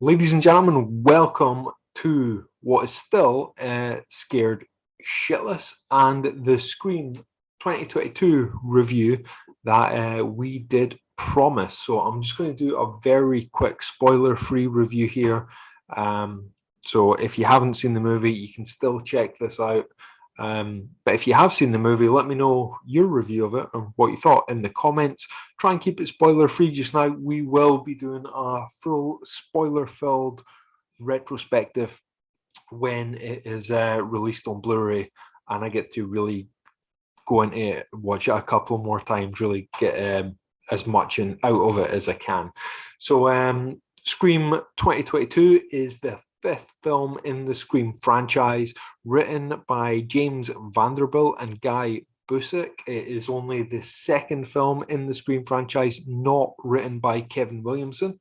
Ladies and gentlemen, welcome to what is still Scared Shitless and the Scream 2022 review that we did promise. So I'm just going to do a very quick spoiler-free review here. So if you haven't seen the movie, you can still check this out. But if you have seen the movie, let me know your review of it and what you thought in the comments. Try and keep it spoiler free just now. We will be doing a full spoiler filled retrospective when it is released on Blu-ray, and I get to really go into it, watch it a couple more times, really get as much out of it as I can. So Scream 2022 is the fifth film in the Scream franchise, written by James Vanderbilt and Guy Busick. It is only the second film in the Scream franchise not written by Kevin Williamson.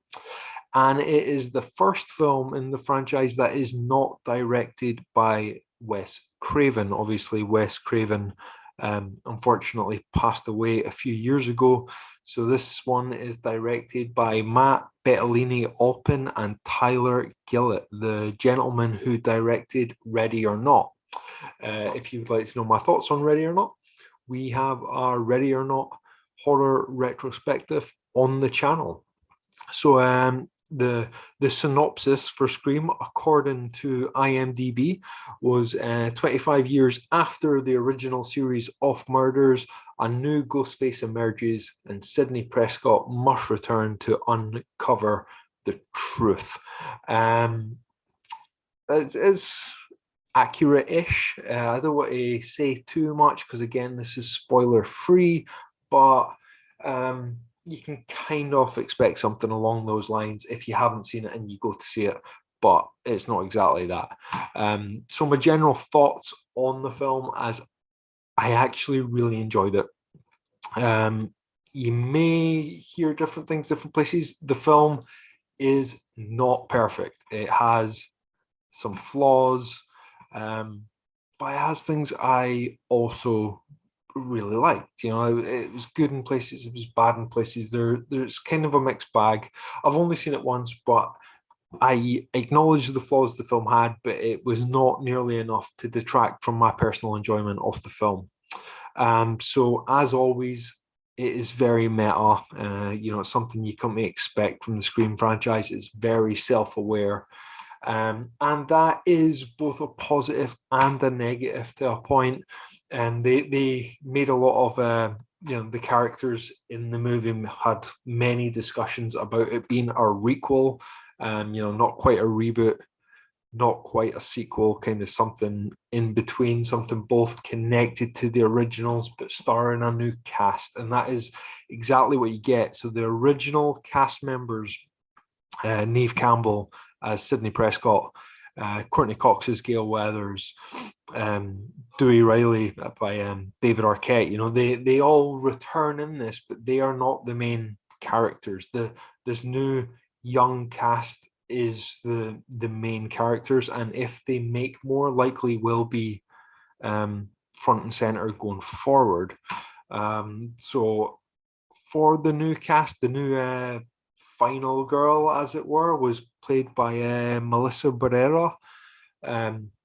And it is the first film in the franchise that is not directed by Wes Craven. Obviously, Wes Craven unfortunately passed away a few years ago. So this one is directed by Matt Bettolini-Olpin and Tyler Gillett, the gentleman who directed Ready or Not. If you would like to know my thoughts on Ready or Not, we have our Ready or Not horror retrospective on the channel. So the synopsis for Scream, according to IMDb, was 25 years after the original series of murders, a new Ghostface emerges, and Sidney Prescott must return to uncover the truth. It's accurate-ish. I don't want to say too much because, again, this is spoiler-free, but you can kind of expect something along those lines if you haven't seen it and you go to see it, but it's not exactly that. So my general thoughts on the film, as I actually really enjoyed it. You may hear different things, different places. The film is not perfect. It has some flaws, but it has things I also really liked. It was good in places, it was bad in places. There's kind of a mixed bag. I've only seen it once, but I acknowledge the flaws the film had, but it was not nearly enough to detract from my personal enjoyment of the film. So as always, it is very meta. It's something you can't expect from the Scream franchise. It's very self-aware. And that is both a positive and a negative to a point. And they made a lot of the characters in the movie had many discussions about it being a requel, not quite a reboot, not quite a sequel, kind of something in between, something both connected to the originals but starring a new cast. And that is exactly what you get. So the original cast members, Neve Campbell as Sidney Prescott, Courtney Cox as Gail Weathers, Dewey Riley by David Arquette. They all return in this, but they are not the main characters. This new young cast is the main characters, and if they make more, likely will be front and center going forward. So for the new cast, the new final girl, as it were, was played by Melissa Barrera.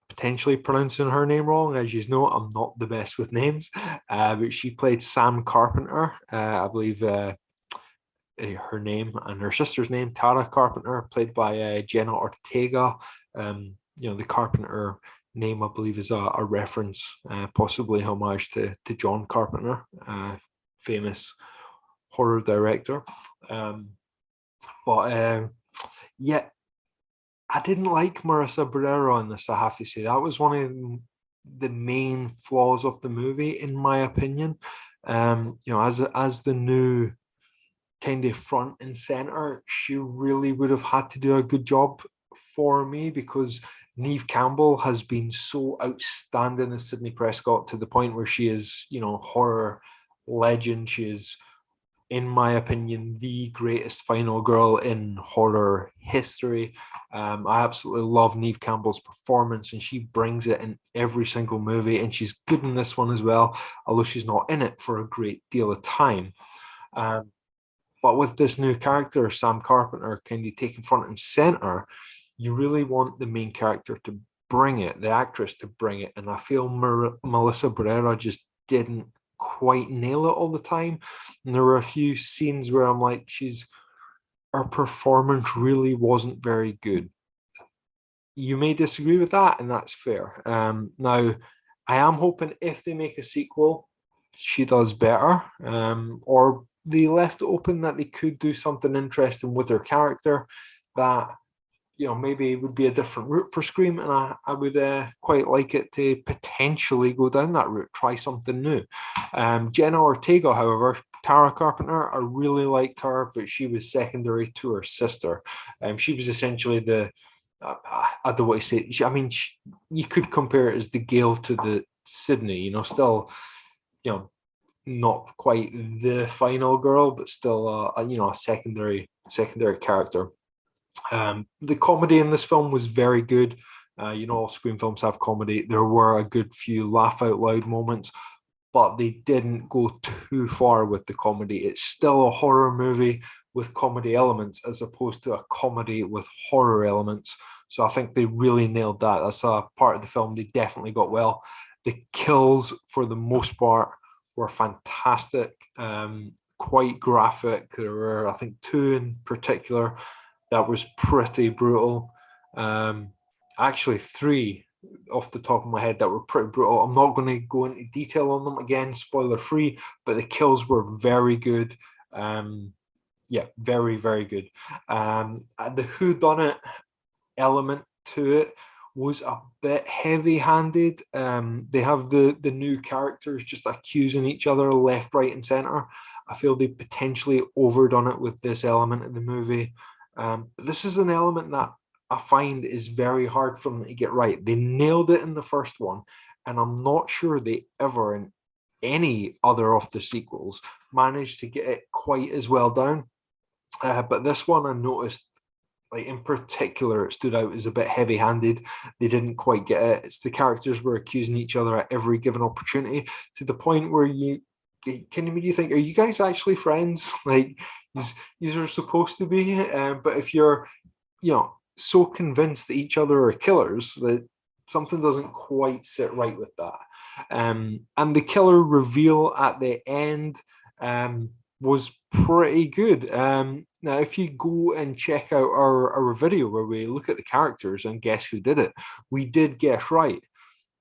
Potentially pronouncing her name wrong. As you know, I'm not the best with names, but she played Sam Carpenter. I believe her name and her sister's name, Tara Carpenter, played by Jenna Ortega. The Carpenter name, I believe, is a reference, possibly homage to John Carpenter, famous horror director. But yeah, I didn't like Marissa Barrera on this, I have to say. That was one of the main flaws of the movie, in my opinion. As the new kind of front and center, she really would have had to do a good job for me, because Neve Campbell has been so outstanding as Sidney Prescott to the point where she is, horror legend. She is, in my opinion, the greatest final girl in horror history. I absolutely love Neve Campbell's performance, and she brings it in every single movie, and she's good in this one as well, although she's not in it for a great deal of time. But with this new character, Sam Carpenter, kind of taking front and center, you really want the main character to bring it, the actress to bring it. And I feel Melissa Barrera just didn't quite nail it all the time. And there were a few scenes where I'm like, her performance really wasn't very good. You may disagree with that, and that's fair. Now, I am hoping if they make a sequel, she does better, or they left it open that they could do something interesting with her character that, you know, maybe it would be a different route for Scream, and I would quite like it to potentially go down that route, try something new. Jenna Ortega, however, Tara Carpenter, I really liked her, but she was secondary to her sister. She was essentially the, I don't want to say, you could compare it as the Gale to the Sydney, you know, still, you know, not quite the final girl, but still, you know, a secondary character. The comedy in this film was very good. You know, all Scream films have comedy. There were a good few laugh out loud moments, but they didn't go too far with the comedy. It's still a horror movie with comedy elements as opposed to a comedy with horror elements. So I think they really nailed that. That's a part of the film they definitely got well. The kills, for the most part, were fantastic, quite graphic. There were, I think, two in particular that was pretty brutal. Actually, three off the top of my head that were pretty brutal. I'm not going to go into detail on them again, spoiler free, but the kills were very good. Yeah, very, very good. The whodunit element to it was a bit heavy-handed. They have the new characters just accusing each other left, right, and center. I feel they potentially overdone it with this element of the movie. But this is an element that I find is very hard for them to get right. They nailed it in the first one, and I'm not sure they ever in any other of the sequels managed to get it quite as well down. But this one I noticed, like in particular, it stood out as a bit heavy-handed. They didn't quite get it. It's the characters were accusing each other at every given opportunity, to the point where you think, are you guys actually friends? Like, these are supposed to be, but if you're, you know, so convinced that each other are killers, that something doesn't quite sit right with that. And the killer reveal at the end was pretty good. Now, if you go and check out our video where we look at the characters and guess who did it, we did guess right.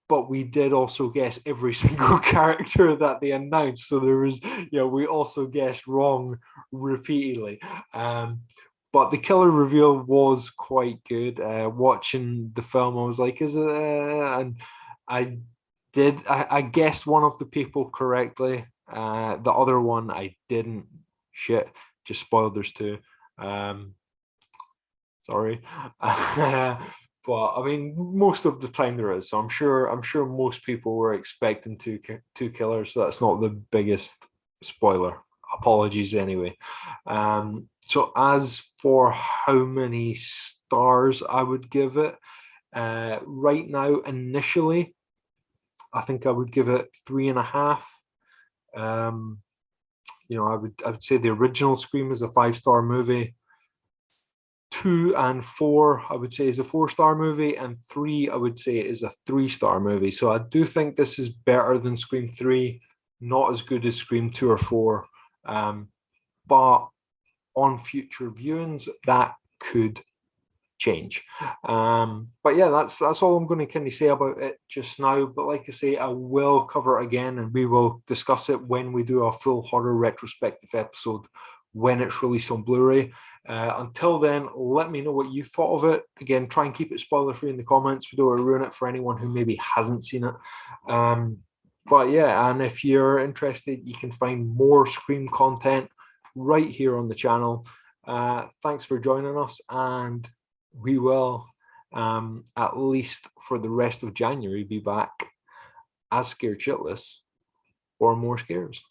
But we did also guess every single character that they announced. So there was, you know, we also guessed wrong repeatedly. But the killer reveal was quite good. Watching the film, I was like, is it? And I guessed one of the people correctly. The other one I didn't. Shit, just spoiled. There's two. Sorry. But I mean, most of the time there is. So I'm sure most people were expecting two killers. So that's not the biggest spoiler. Apologies anyway. So as for how many stars I would give it, right now, initially, I think I would give it 3.5. You know, I would say the original Scream is a 5-star movie. 2 and 4, I would say, is a 4-star movie, and 3, I would say, is a 3-star movie. So I do think this is better than Scream 3, not as good as Scream 2 or 4. But on future viewings, that could change. But yeah, that's all I'm going to kind of say about it just now. But like I say, I will cover it again, and we will discuss it when we do a full horror retrospective episode when it's released on Blu-ray. Until then, let me know what you thought of it. Again, try and keep it spoiler-free in the comments. We don't want to ruin it for anyone who maybe hasn't seen it. But yeah, and if you're interested, you can find more Scream content right here on the channel. Thanks for joining us, and we will, at least for the rest of January, be back as Scared Shitless for more scares.